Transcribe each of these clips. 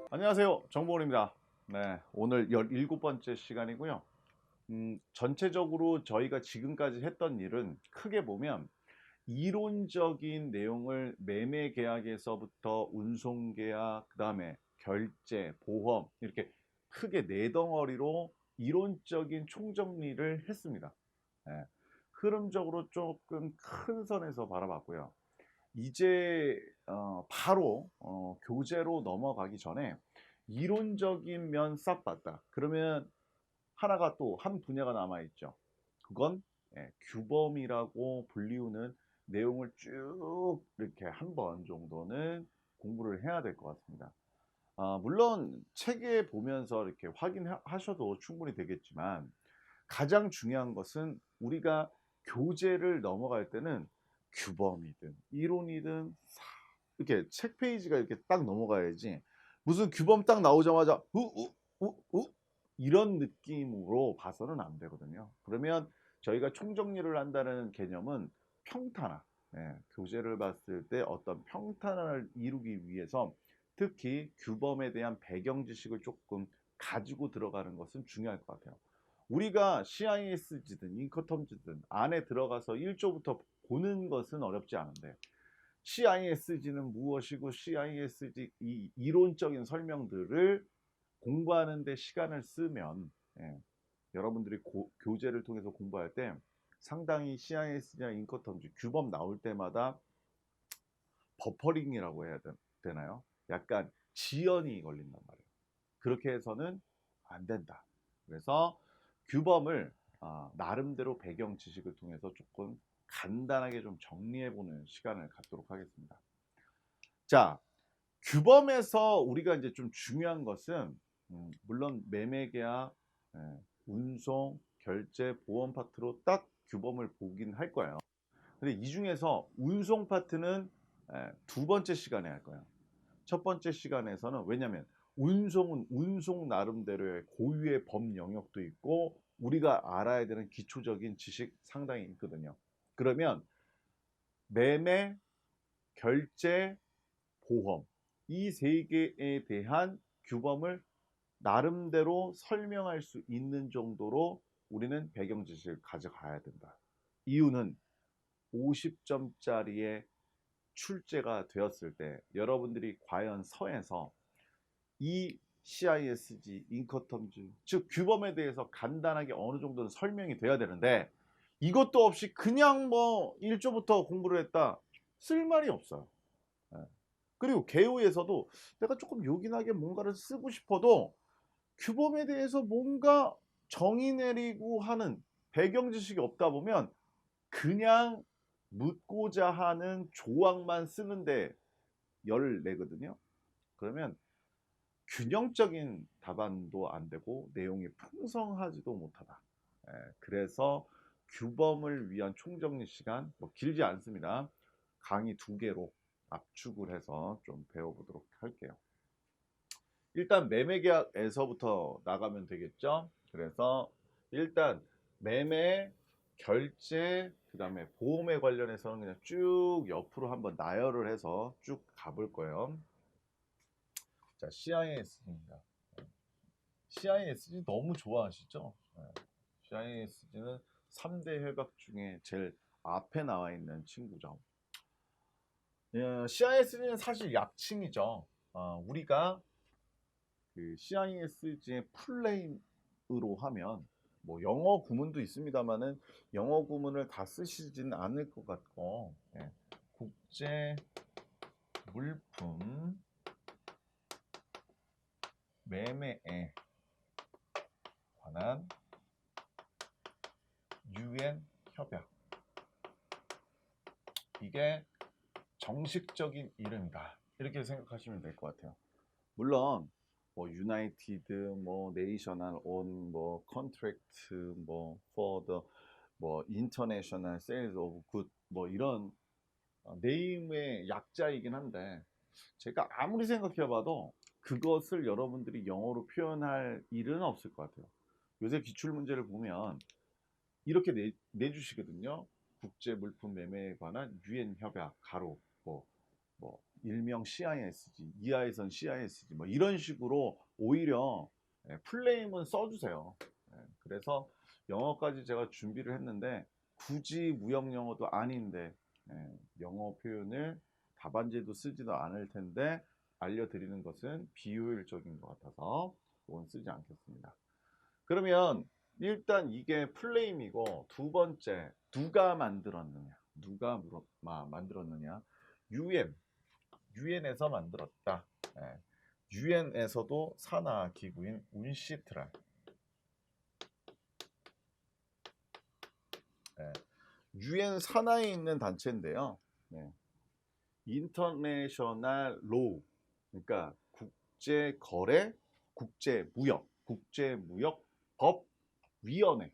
안녕하세요, 정보원입니다. 네, 오늘 17번째 시간이고요. 전체적으로 저희가 지금까지 했던 일은 크게 보면 이론적인 내용을 매매 계약에서부터 운송 계약, 그 다음에 결제, 보험 이렇게 크게 네 덩어리로 이론적인 총정리를 했습니다. 네, 흐름적으로 조금 큰 선에서 바라봤고요. 이제 바로 교재로 넘어가기 전에 이론적인 면 싹 봤다. 그러면 하나가 또 한 분야가 남아 있죠. 그건 규범이라고 불리우는 내용을 쭉 이렇게 한 번 정도는 공부를 해야 될 것 같습니다. 물론 책에 보면서 이렇게 확인하셔도 충분히 되겠지만 가장 중요한 것은 우리가 교재를 넘어갈 때는 규범이든 이론이든 이렇게 책 페이지가 이렇게 딱 넘어가야지, 무슨 규범 딱 나오자마자 우우우우 이런 느낌으로 봐서는 안 되거든요. 그러면 저희가 총정리를 한다는 개념은 평탄화, 교재를 봤을 때 어떤 평탄화를 이루기 위해서 특히 규범에 대한 배경 지식을 조금 가지고 들어가는 것은 중요할 것 같아요. 우리가 CIS지든 인커텀지든 안에 들어가서 1조부터 보는 것은 어렵지 않은데, CISG는 무엇이고 CISG 이 이론적인 설명들을 공부하는 데 시간을 쓰면, 여러분들이 교재를 통해서 공부할 때 상당히 CISG나 인커텀지 규범 나올 때마다 버퍼링이라고 해야 되나요? 약간 지연이 걸린단 말이에요. 그렇게 해서는 안 된다. 그래서 규범을 나름대로 배경 지식을 통해서 조금 간단하게 좀 정리해보는 시간을 갖도록 하겠습니다. 자, 규범에서 우리가 이제 좀 중요한 것은 물론 매매계약, 운송, 결제, 보험 파트로 딱 규범을 보긴 할 거예요. 근데 이 중에서 운송 파트는 두 번째 시간에 할 거예요. 첫 번째 시간에서는, 왜냐하면 운송은 운송 나름대로의 고유의 법 영역도 있고 우리가 알아야 되는 기초적인 지식 상당히 있거든요. 그러면 매매, 결제, 보험 이 세 개에 대한 규범을 나름대로 설명할 수 있는 정도로 우리는 배경 지식을 가져가야 된다. 이유는 50점짜리의 출제가 되었을 때 여러분들이 과연 서에서 이 CISG, 인커텀즈, 즉 규범에 대해서 간단하게 어느 정도는 설명이 돼야 되는데, 이것도 없이 그냥 뭐 1조부터 공부를 했다, 쓸 말이 없어요. 그리고 개요에서도 내가 조금 요긴하게 뭔가를 쓰고 싶어도 규범에 대해서 뭔가 정의 내리고 하는 배경 지식이 없다 보면 그냥 묻고자 하는 조항만 쓰는데 열을 내거든요. 그러면 균형적인 답안도 안 되고 내용이 풍성하지도 못하다. 그래서 규범을 위한 총정리 시간 뭐 길지 않습니다. 강의 2개로 압축을 해서 좀 배워보도록 할게요. 일단 매매계약에서부터 나가면 되겠죠. 그래서 일단 매매, 결제, 그 다음에 보험에 관련해서는 그냥 쭉 옆으로 한번 나열을 해서 쭉 가볼 거예요. 자, CIS입니다. CISG 너무 좋아하시죠? CISG는 3대 회각 중에 제일 앞에 나와 있는 친구죠. CISG는 사실 약칭이죠. 우리가 그 CISG의 풀네임으로 하면 뭐 영어 구문도 있습니다만은 영어 구문을 다 쓰시지는 않을 것 같고, 국제 물품 매매에 관한 UN 협약, 이게 정식적인 이름이다, 이렇게 생각하시면 될 것 같아요. 물론 뭐 유나이티드, 뭐 네이셔널 온, 뭐 컨트랙트, 뭐 for the 뭐 인터내셔널 세일즈 오브 굿, 뭐 이런 네임의 약자이긴 한데, 제가 아무리 생각해봐도 그것을 여러분들이 영어로 표현할 일은 없을 것 같아요. 요새 기출문제를 보면 이렇게 내주시거든요. 국제 물품 매매에 관한 유엔 협약 가로 뭐 일명 CISG, 이하에선 CISG 뭐 이런 식으로 오히려 풀네임은 써주세요. 그래서 영어까지 제가 준비를 했는데 굳이 무역 영어도 아닌데 영어 표현을 답안지에도 쓰지도 않을 텐데 알려드리는 것은 비효율적인 것 같아서 그건 쓰지 않겠습니다. 그러면 일단 이게 풀네임이고 두 번째 누가 만들었느냐? 누가 만들었느냐? 유엔에서 만들었다. 유엔에서도 산하 기구인 운시트랄. 유엔 산하에 있는 단체인데요. 인터내셔널 로우, 그러니까 국제거래, 국제무역법위원회,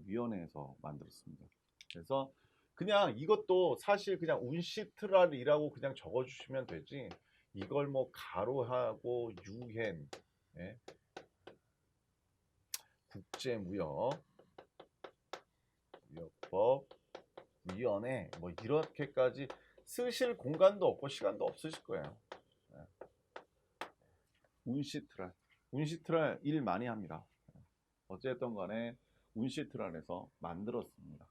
위원회에서 만들었습니다. 그래서 그냥 이것도 사실 그냥 운시트랄이라고 그냥 적어주시면 되지, 이걸 뭐 가로하고 유엔, 국제무역법위원회 뭐 이렇게까지 쓰실 공간도 없고 시간도 없으실 거예요. 운시트랄 일 많이 합니다. 어쨌든 간에 운시트랄에서 만들었습니다.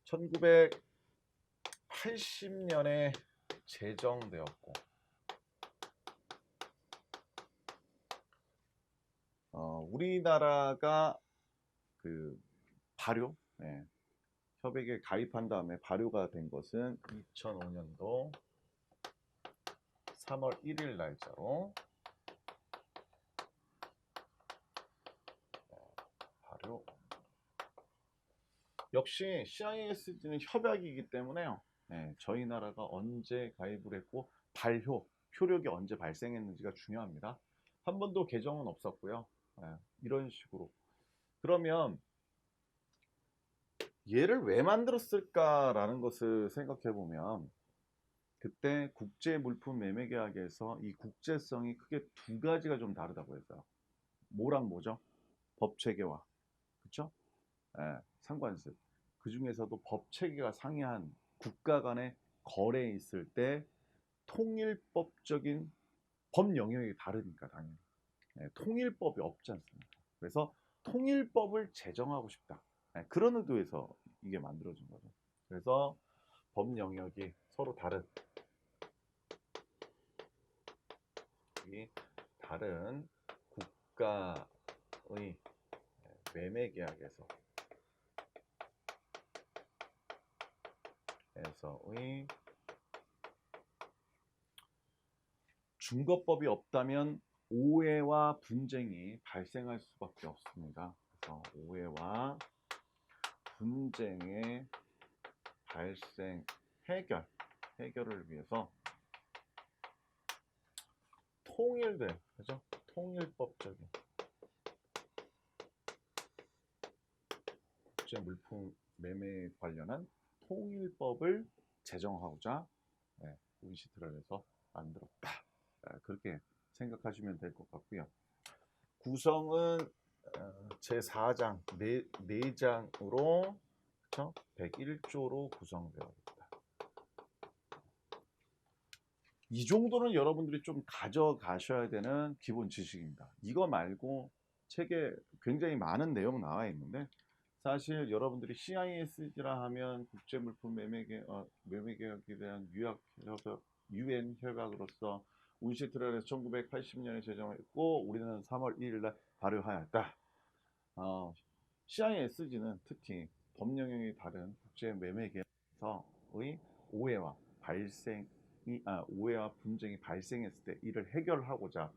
1980년에 제정되었고 우리나라가 그 발효 협약에 가입한 다음에 발효가 된 것은 2005년도 3월 1일 날짜로 발효. 역시 CISG는 협약이기 때문에요. 저희 나라가 언제 가입을 했고 효력이 언제 발생했는지가 중요합니다. 한 번도 개정은 없었고요. 이런 식으로. 그러면 얘를 왜 만들었을까라는 것을 생각해 보면 그때 국제물품매매계약에서 이 국제성이 크게 두 가지가 좀 다르다고 했어요. 뭐랑 뭐죠? 법체계와, 그렇죠? 상관세. 그 중에서도 법체계가 상이한 국가 간의 거래에 있을 때 통일법적인 법 영역이 다르니까 당연히 통일법이 없지 않습니까? 그래서 통일법을 제정하고 싶다. 그런 의도에서 이게 만들어진 거죠. 그래서 법 영역이 서로 다른 국가의 매매계약에서의 중거법이 없다면 오해와 분쟁이 발생할 수밖에 없습니다. 그래서 오해와 분쟁의 발생 해결을 위해서 통일된, 그죠? 통일법적인 국제 물품 매매 관련한 통일법을 제정하고자 운시트랄에서 만들었다. 그렇게 생각하시면 될 것 같고요. 구성은 제4장 4장으로 101조로 구성되어 있다. 이 정도는 여러분들이 좀 가져가셔야 되는 기본 지식입니다. 이거 말고 책에 굉장히 많은 내용 나와 있는데 사실 여러분들이 CISG라 하면 국제물품 매매계약에 대한 유엔 협약으로서 운시트랄에서 1980년에 제정했고 우리는 3월 1일 날 발효하였다. CISG는 특히 법 영역이 다른 국제 매매계약에서의 오해와 분쟁이 발생했을 때 이를 해결하고자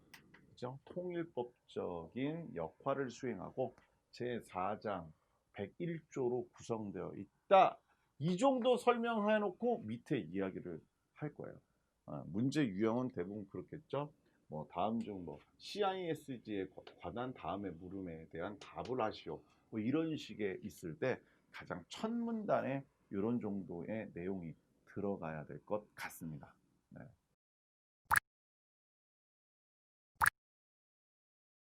통일법적인 역할을 수행하고 제4장 101조로 구성되어 있다. 이 정도 설명해 놓고 밑에 이야기를 할 거예요. 문제 유형은 대부분 그렇겠죠. 뭐 다음 중 CISG에 관한 다음에 물음에 대한 답을 하시오. 뭐 이런 식의 있을 때 가장 첫 문단에 이런 정도의 내용이 들어가야 될 것 같습니다.